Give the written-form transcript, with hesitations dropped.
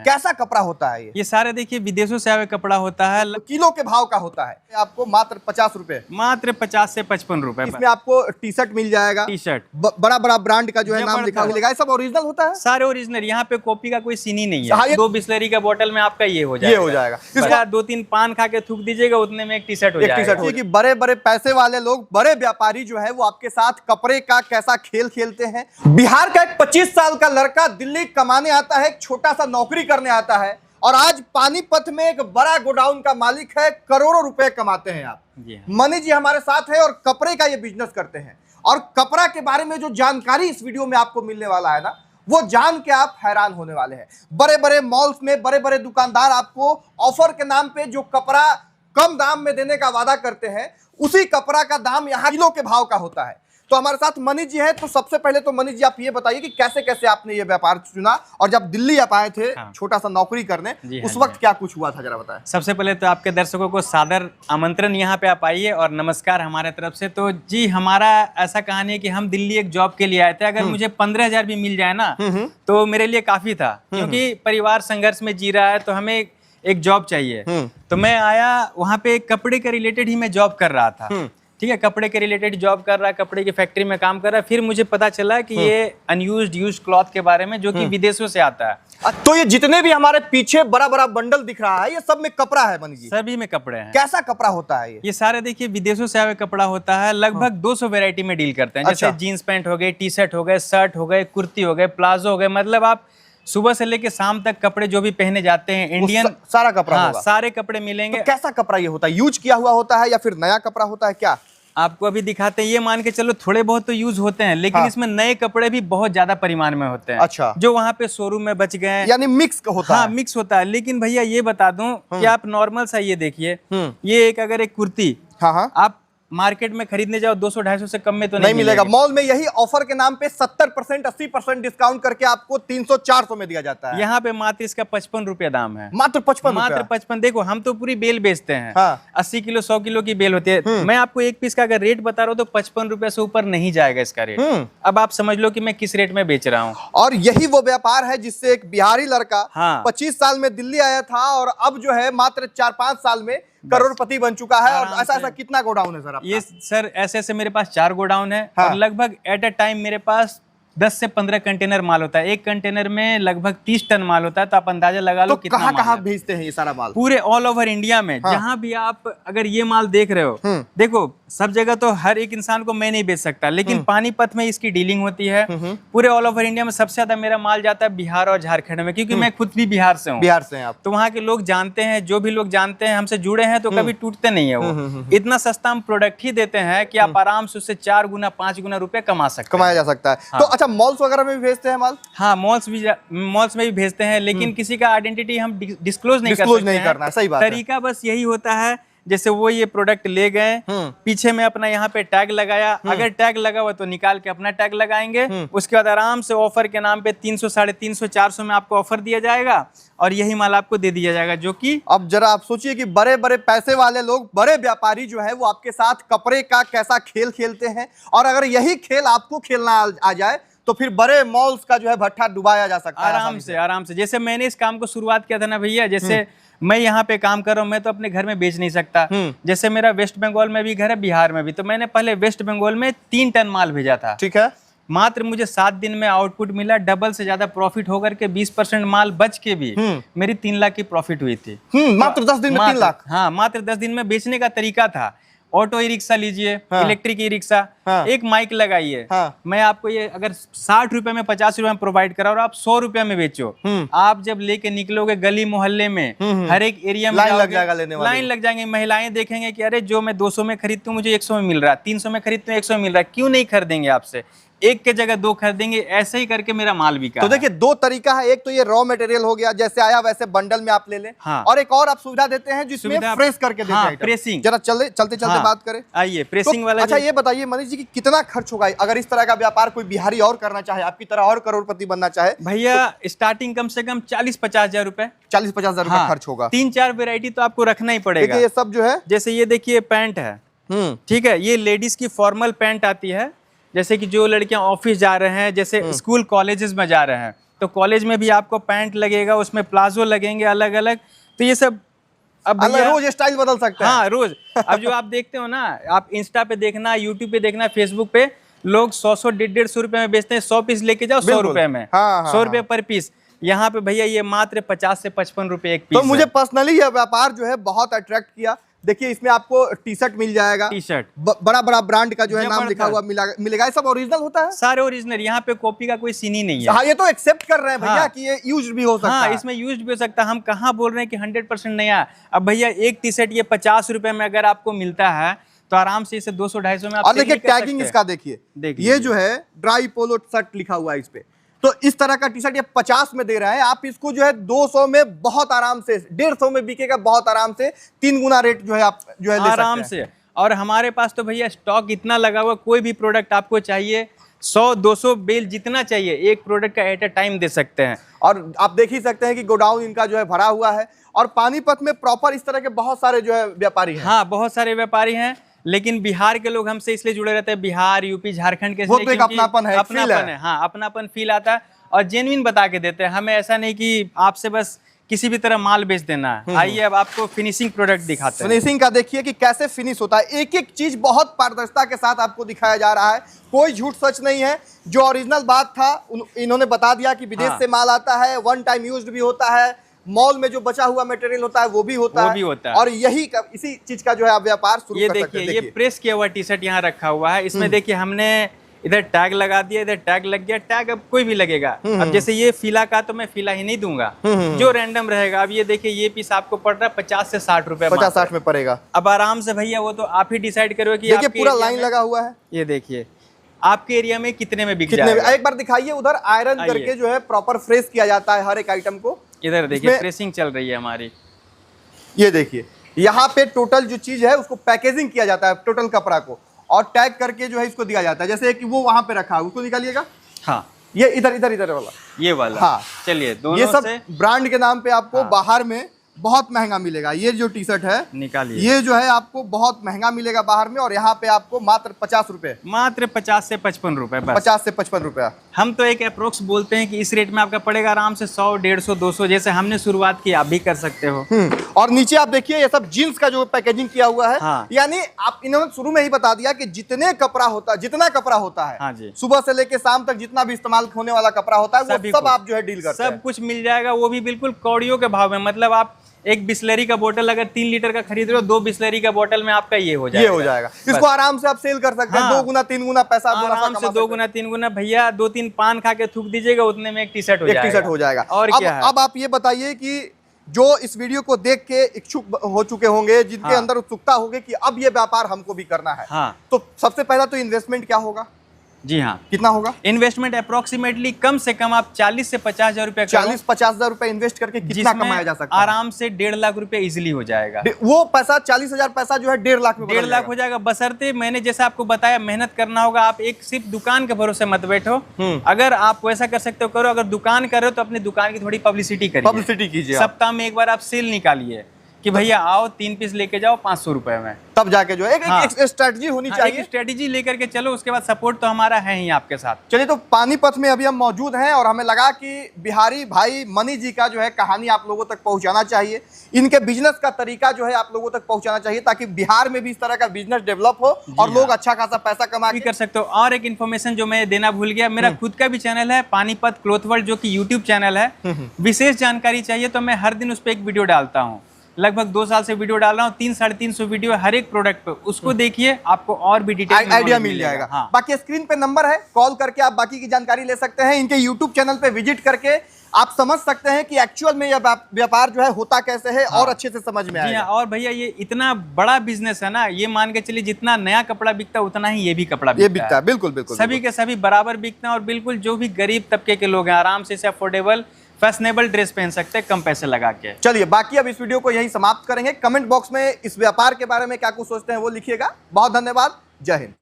कैसा कपड़ा होता है ये सारे देखिए विदेशों से आए कपड़ा होता है। किलो के भाव का होता है आपको मात्र 50 रुपए, मात्र 50 से 55 रुपए। इसमें आपको टी शर्ट मिल जाएगा, टी शर्ट बड़ा बड़ा ब्रांड का जो है नाम लिखा मिलेगा। ये सब ओरिजिनल होता है, सारे ओरिजिनल, यहाँ पे कॉपी का कोई सीन ही नहीं है। हाँ, 2 बिस्लरी का बोतल में आपका ये हो जाएगा। इसका 2-3 पान खा के थूक दीजिएगा, उतने में एक टी शर्ट हो जाएगा। कि बड़े बड़े पैसे वाले लोग, बड़े व्यापारी जो है वो आपके साथ कपड़े का कैसा खेल खेलते हैं। बिहार का एक 25 साल का लड़का दिल्ली कमाने आता है, एक छोटा सा नौकरी करने आता है और आज पानीपत में एक बड़ा गोडाउन का मालिक है, करोड़ों रुपए कमाते हैं आप। मनी जी हमारे साथ है और कपड़े का ये बिजनेस करते हैं और कपड़ा के बारे में जो जानकारी इस वीडियो में आपको मिलने वाला है ना, वो जान के आप हैरान होने वाले हैं। बड़े बड़े मॉल्स में बड़े बड़े दुकानदार आपको ऑफर के नाम पे जो कपड़ा कम दाम में देने का वादा करते हैं, उसी कपड़ा का दाम यहाँ किलो के भाव का होता है। तो हमारे साथ मनीष जी है। तो सबसे पहले तो मनीष जी आप ये बताइए कि कैसे कैसे आपने ये व्यापार चुना और जब दिल्ली आप आए थे छोटा सा नौकरी करने, उस वक्त क्या कुछ हुआ था, जरा बताएं। सबसे पहले तो आपके दर्शकों को सादर आमंत्रण, यहाँ पे आप आइए और नमस्कार हमारे तरफ से। तो जी हमारा ऐसा कहानी है कि हम दिल्ली एक जॉब के लिए आए थे। अगर मुझे 15,000 भी मिल जाए ना तो मेरे लिए काफी था, क्योंकि परिवार संघर्ष में जी रहा है, तो हमें एक जॉब चाहिए। तो मैं आया, वहाँ पे कपड़े के रिलेटेड ही मैं जॉब कर रहा था। ठीक है, कपड़े के रिलेटेड जॉब कर रहा है, कपड़े की फैक्ट्री में काम कर रहा है। फिर मुझे पता चला कि ये यूज्ड क्लॉथ के बारे में, जो कि विदेशों से आता है। तो ये जितने भी हमारे पीछे बड़ा बड़ा बंडल दिख रहा है, ये सब में कपड़ा है मनीष जी? सभी में कपड़े हैं। कैसा कपड़ा होता है ये सारे देखिए विदेशों से आए कपड़ा होता है। लगभग 200 वैरायटी में डील करते हैं। जैसे जीन्स पैंट हो गए, टी शर्ट हो गए, शर्ट हो गए, कुर्ती हो गए, प्लाजो हो गए। मतलब आप सुबह से लेके शाम तक कपड़े जो भी पहने जाते हैं इंडियन, सारा कपड़ा होगा। सारे कपड़े मिलेंगे। तो कैसा कपड़ा ये होता है? यूज किया हुआ होता है या फिर नया कपड़ा होता है? क्या आपको अभी दिखाते हैं। ये मान के चलो थोड़े बहुत तो यूज होते हैं, लेकिन इसमें नए कपड़े भी बहुत ज्यादा परिमाण में होते हैं। अच्छा। जो वहाँ पे शोरूम में बच गए हैं, यानी मिक्स होता है। मिक्स होता है। लेकिन भैया ये बता दूं कि आप नॉर्मल सा ये देखिए, ये एक अगर एक कुर्ती आप मार्केट में खरीदने जाओ 200-250 से कम में तो नहीं मिलेगा। मॉल में यही ऑफर के नाम पे 70% 80% डिस्काउंट करके आपको 300-400 में दिया जाता है। यहाँ पे मात्र इसका 55 रुपया दाम है। मात्र 55? मात्र 55। देखो हम तो पूरी बेल बेचते हैं। 80 किलो 100 किलो की बेल होती है। मैं आपको एक पीस का अगर रेट बता रहा हूँ तो 55 रुपए से ऊपर नहीं जाएगा इसका रेट। अब आप समझ लो कि मैं किस रेट में बेच रहा हूँ। और यही वो व्यापार है जिससे एक बिहारी लड़का 25 साल में दिल्ली आया था और अब जो है मात्र 4-5 साल में करोड़पति बन चुका है। और ऐसा कितना गोडाउन है सर आपका? ये सर ऐसे मेरे पास 4 गोडाउन है। और लगभग एट अ टाइम मेरे पास 10 से 15 कंटेनर माल होता है। एक कंटेनर में लगभग 30 टन माल होता है। तो आप अंदाजा लगा लो कितना। कहाँ भेजते हैं ये सारा माल? पूरे ऑल ओवर इंडिया में। जहां भी आप अगर ये माल देख रहे हो, देखो सब जगह तो हर एक इंसान को मैं नहीं बेच सकता, लेकिन पानीपत में इसकी डीलिंग होती है। पूरे ऑल ओवर इंडिया में सबसे ज्यादा मेरा माल जाता है बिहार और झारखंड में, क्योंकि मैं खुद भी बिहार से हूँ। बिहार से हैं आप? तो वहाँ के लोग जानते हैं, जो भी लोग जानते हैं, हमसे जुड़े हैं, तो कभी टूटते नहीं है वो। इतना सस्ता हम प्रोडक्ट ही देते हैं कि आप आराम से उससे 4 गुना 5 गुना रुपए कमा सकते हैं। कमाया जा सकता है। तो अच्छा, मॉल्स वगैरह में भी भेजते हैं माल? हाँ, मॉल्स में भी भेजते हैं, लेकिन किसी का आइडेंटिटी हम डिस्क्लोज नहीं करना। सही बात है। तरीका बस यही होता है, जैसे वो ये प्रोडक्ट ले गए, पीछे में अपना यहाँ पे टैग लगाया। अगर टैग लगा हुआ तो निकाल के अपना टैग लगाएंगे। उसके बाद आराम से ऑफर के नाम पे 300, 350, 400 में आपको ऑफर दिया जाएगा और यही माल आपको दे दिया जाएगा। जो कि अब जरा आप सोचिए कि बड़े बड़े पैसे वाले लोग, बड़े व्यापारी जो है वो आपके साथ कपड़े का कैसा खेल खेलते हैं। और अगर यही खेल आपको खेलना आ जाए तो फिर बड़े मॉल्स का जो है भट्ठा डुबाया जा सकता है आराम से। जैसे मैंने इस काम को शुरुआत किया था ना भैया, जैसे मैं यहाँ पे काम कर रहा हूँ, मैं तो अपने घर में बेच नहीं सकता। जैसे मेरा वेस्ट बंगाल में भी घर है, बिहार में भी। तो मैंने पहले वेस्ट बंगाल में 3 टन माल भेजा था। ठीक है। मात्र मुझे 7 दिन में आउटपुट मिला, डबल से ज्यादा प्रॉफिट होकर के 20% माल बच के भी मेरी 3 लाख की प्रॉफिट हुई थी। मात्र 10 दिन में 3 लाख? हाँ, मात्र 10 दिन में। बेचने का तरीका था, ऑटो ई रिक्शा लीजिए, इलेक्ट्रिक ई रिक्शा, एक माइक लगाइए। मैं आपको ये अगर 60 रुपए में 50 रुपए में प्रोवाइड करा और आप 100 रुपए में बेचो, आप जब लेके निकलोगे गली मोहल्ले में, हर एक एरिया में लाइन लग जाएगा, लेने वाले लाइन लग जाएंगे। महिलाएं देखेंगे कि अरे जो मैं 200 में खरीदती हूँ मुझे 100 में मिल रहा है, 300 में खरीदती हूँ 100 में मिल रहा है, क्यों नहीं खरीदेंगे आपसे? एक के जगह 2 खरीदेंगे। ऐसे ही करके मेरा माल बिका। तो देखिए 2 तरीका है। एक तो ये रॉ मटेरियल हो गया, जैसे आया वैसे बंडल में आप ले लें। और एक और आप सुविधा देते हैं जिसमें फ्रेश करके देते हैं। प्रेसिंग। जरा चलते बात करें। आइए प्रेसिंग वाला। अच्छा ये बताइए मनीष जी कि कितना खर्च होगा अगर इस तरह का व्यापार कोई बिहारी और करना चाहे, आपकी तरह और करोड़पति बनना चाहे? भैया स्टार्टिंग कम से कम 40-50 हजार रुपए। 40-50 हजार रुपए खर्च होगा। 3-4 वेरायटी तो आपको रखना ही पड़ेगा। ये सब जो है, जैसे ये देखिए पैंट है, ठीक है, ये लेडीज की फॉर्मल पैंट आती है। जैसे कि जो लड़कियां ऑफिस जा रहे हैं, जैसे स्कूल कॉलेजेस में जा रहे हैं, तो कॉलेज में भी आपको पैंट लगेगा, उसमें प्लाजो लगेंगे अलग अलग। तो ये सब अब रोज स्टाइल बदल सकता है। हाँ रोज। अब जो आप देखते हो ना, आप इंस्टा पे देखना, यूट्यूब पे देखना, फेसबुक पे लोग 100 150 रुपए में बेचते हैं। 100 पीस लेके जाओ 100 रुपए में, 100 रुपए पर पीस। यहाँ पे भैया ये मात्र 50 से 55 रुपए एक पीस। तो मुझे पर्सनली यह व्यापार जो है बहुत अट्रैक्ट किया। देखिए इसमें आपको टी शर्ट मिल जाएगा, टी शर्ट बड़ा बड़ा ब्रांड का जो है नाम लिखा हुआ मिलेगा। ये सब ओरिजिनल होता है, सारे ओरिजिनल। यहाँ पे कॉपी का कोई सीन ही नहीं है। हाँ, ये तो एक्सेप्ट कर रहे हैं भैया कि ये यूज भी हो सकता है। हाँ, इसमें यूज भी हो सकता है। हम कहाँ बोल रहे हैं कि 100% नया। अब भैया एक टी शर्ट ये 50 रुपए में अगर आपको मिलता है तो आराम से इसे 200-250 में आप। और देखिए टैगिंग इसका देखिए, ये जो है ड्राई पोलो शर्ट लिखा हुआ है इस पे। तो इस तरह का टी शर्ट ये 50 में दे रहा है। आप इसको जो है 200 में बहुत आराम से, 150 में बिकेगा बहुत आराम से। 3 गुना रेट जो है आप जो है ले आराम से। और हमारे पास तो भैया स्टॉक इतना लगा हुआ, कोई भी प्रोडक्ट आपको चाहिए 100-200 बेल जितना चाहिए एक प्रोडक्ट का एट ए टाइम दे सकते हैं। और आप देख ही सकते हैं कि गोडाउन इनका जो है भरा हुआ है। और पानीपत में प्रॉपर इस तरह के बहुत सारे जो है व्यापारी हैं। हाँ, बहुत सारे व्यापारी हैं, लेकिन बिहार के लोग हमसे इसलिए जुड़े रहते हैं, बिहार, यूपी, झारखंड के। वो तो एक अपनापन है, अपनापन है। हाँ, अपनापन फील आता है और जेन्युइन बता के देते हैं हमें। ऐसा नहीं कि आपसे बस किसी भी तरह माल बेच देना है। आइए अब आपको फिनिशिंग प्रोडक्ट दिखाते हैं। फिनिशिंग का देखिए कि कैसे फिनिश होता है। एक एक चीज बहुत पारदर्शिता के साथ आपको दिखाया जा रहा है। कोई झूठ सच नहीं है। जो ओरिजिनल बात था इन्होंने बता दिया कि विदेश से माल आता है, 1 टाइम यूज्ड भी होता है, मॉल में जो बचा हुआ मटेरियल होता है वो भी होता है। और यही इसी चीज का जो है आप व्यापार शुरू कर सकते हैं। ये प्रेस किया हुआ टी शर्ट यहाँ रखा हुआ है। इसमें देखिए हमने इधर टैग लगा दिया, इधर टैग लग गया। टैग अब कोई भी लगेगा। अब जैसे ये फीला का तो मैं फीला ही नहीं दूंगा, जो रैंडम रहेगा। अब ये देखिए ये पीस आपको पड़ रहा है 50 से 60 रुपए, 50-60 में पड़ेगा। अब आराम से भैया वो तो आप ही डिसाइड करोगे कि देखिए पूरा लाइन लगा हुआ है। ये देखिए आपके एरिया में कितने में बिक जाएगा। एक बार दिखाइए उधर आयरन करके जो है प्रॉपर फ्रेश किया जाता है हर एक आइटम को। इधर देखिए प्रेसिंग चल रही है हमारी। ये देखिए यहाँ पे टोटल जो चीज है उसको पैकेजिंग किया जाता है, टोटल कपड़ा को, और टैग करके जो है इसको दिया जाता है। जैसे कि वो वहां पे रखा है उसको निकालिएगा। हाँ, ये इधर वाला, ये वाला। हाँ चलिए, दोनों ये सब से ब्रांड के नाम पे आपको बाहर में बहुत महंगा मिलेगा। ये जो टी शर्ट है निकालिए, ये जो है आपको बहुत महंगा मिलेगा बाहर में, और यहाँ पे आपको मात्र 50 रुपए, मात्र 50 से 55 रुपए बस। 50 से 55 रुपया। हम तो एक अप्रोक्स बोलते हैं कि इस रेट में आपका पड़ेगा आराम से 100, 150, 200 जैसे हमने शुरुआत की, आप भी कर सकते हो। और नीचे आप देखिए ये सब जीन्स का जो पैकेजिंग किया हुआ है। हाँ। यानी आप इन्होंने शुरू में ही बता दिया कि जितना कपड़ा होता है, हाँ जी, सुबह से लेके शाम तक जितना भी इस्तेमाल होने वाला कपड़ा होता है वो सब आप जो है डील करते हैं। सब कुछ मिल जाएगा, वो भी बिल्कुल कौड़ियों के भाव में। मतलब आप एक बिस्लरी का बोतल अगर 3 लीटर का खरीद रहे हो, 2 बिस्लरी का बोतल में आपका ये हो जाएगा। इसको आराम से आप सेल कर सकते हैं। 2 गुना 3 गुना पैसा आराम से 2 गुना 3 गुना। भैया 2-3 पान खा के थूक दीजिएगा, उतने में एक टी शर्ट हो जाएगा। और क्या है? अब आप ये बताइए कि जो इस वीडियो को देख के इच्छुक हो चुके होंगे, जिनके अंदर उत्सुकता होगी कि अब ये व्यापार हमको भी करना है, तो सबसे पहला तो इन्वेस्टमेंट क्या होगा? जी हाँ, कितना होगा इन्वेस्टमेंट? अप्रोक्सीमेटली कम से कम आप 40 से 50 हजार रुपए, 40-50 हजार रुपए इन्वेस्ट करके कितना कमाया जा सकता है? आराम से 1.5 लाख रुपए इजिली हो जाएगा। वो पैसा 40 हजार पैसा जो है 1.5 लाख में 1.5 लाख हो जाएगा। बशर्ते मैंने जैसा आपको बताया मेहनत करना होगा। आप एक सिर्फ दुकान के भरोसे मत बैठो। अगर आप वैसा कर सकते हो करो। अगर दुकान कर रहे हो तो अपनी दुकान की थोड़ी पब्लिसिटी करिए, पब्लिसिटी कीजिए। सप्ताह में एक बार आप सेल निकालिए कि भैया आओ 3 पीस लेके जाओ 500 रुपए में, तब जाके जो है एक स्ट्रेटजी होनी चाहिए। एक स्ट्रेटजी लेकर के चलो, उसके बाद सपोर्ट तो हमारा है ही आपके साथ। चलिए, तो पानीपत में अभी हम मौजूद हैं और हमें लगा कि बिहारी भाई मनी जी का जो है कहानी आप लोगों तक पहुंचाना चाहिए। इनके बिजनेस का तरीका जो है आप लोगों तक पहुंचाना चाहिए, ताकि बिहार में भी इस तरह का बिजनेस डेवलप हो और लोग अच्छा खासा पैसा कमा कर सकते हो। और एक इन्फॉर्मेशन जो मैं देना भूल गया, मेरा खुद का भी चैनल है पानीपत क्लॉथ वर्ल्ड, जो कि यूट्यूब चैनल है। विशेष जानकारी चाहिए तो मैं हर दिन उस पर एक वीडियो डालता हूँ। लगभग 2 साल से वीडियो डाल रहा हूँ, 300-350 वीडियो हर एक प्रोडक्ट पे। उसको देखिए, आपको और भी डिटेल आइडिया मिल जाएगा। हाँ। बाकी स्क्रीन पे नंबर है, कॉल करके आप बाकी की जानकारी ले सकते हैं। इनके यूट्यूब चैनल पे विजिट करके आप समझ सकते हैं कि एक्चुअल में यह व्यापार जो है होता कैसे है। और अच्छे से समझ में आएगा। और भैया ये इतना बड़ा बिजनेस है ना, ये मान के चलिए जितना नया कपड़ा बिकता है उतना ही ये भी कपड़ा बिकता है। बिल्कुल बिल्कुल, सभी के सभी बराबर बिकते हैं। और बिल्कुल जो भी गरीब तबके के लोग हैं आराम से इसे अफोर्डेबल फैशनेबल ड्रेस पहन सकते हैं कम पैसे लगा के। चलिए, बाकी अब इस वीडियो को यहीं समाप्त करेंगे। कमेंट बॉक्स में इस व्यापार के बारे में क्या कुछ सोचते हैं वो लिखिएगा। बहुत धन्यवाद। जय हिंद।